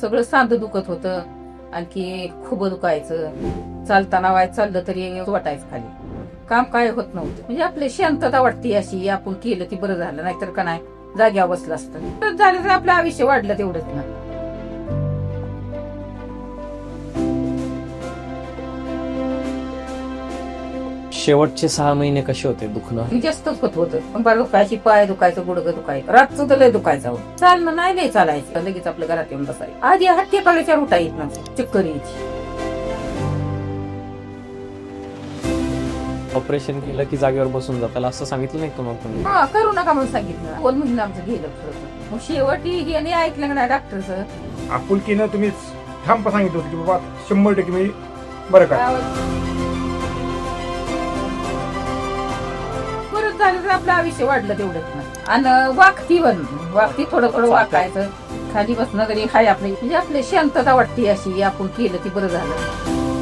सगळं सांध दुखत होतं, आणखी खूप दुखायचं, चालताना चाललं तरी वाटायचं खाली, काम काय होत नव्हतं. म्हणजे आपली शांतता वाटते अशी, आपण केलं ती बरं झालं, नाहीतर का नाही जाग्यावर बसलं असतं तर झालं तर आपलं आयुष्य वाढलं तेवढंच ना. शेवटचे 6 महिने कसे होते दुखणं? जास्तच होत होतं, कंबर दुखायची, पाय दुखायचं, गुडघं दुखायचं, रातचं तर लय दुखायचं. चालणं नाही चालायचं, लगेच आपल्या घरात येऊन बसायचं. आधी हात टेकायच्या रुटा येत ना, चक्कर यायची. ऑपरेशन केलं की जागेवर बसून जाताला असं सांगितलं नाही तुम्हाला तुम्ही? हा, करू नका म्हणून सांगितलं. 2 महिने आमचं गेलं खरं. मग शेवटी हे ऐकलं ना डॉक्टरचं. आपुलकीनं तुम्ही ठामपणे सांगितलं होतं की बाबा 100% मी बरं का. परत झालं तर आपलं आयुष्य वाढलं तेवढंच ना. आणि वागती थोडं थोडं वाकायचं, खाली बसणं तरी हाय आपली, म्हणजे आपली शांतता वाटते अशी, आपण केलं की बरं झालं.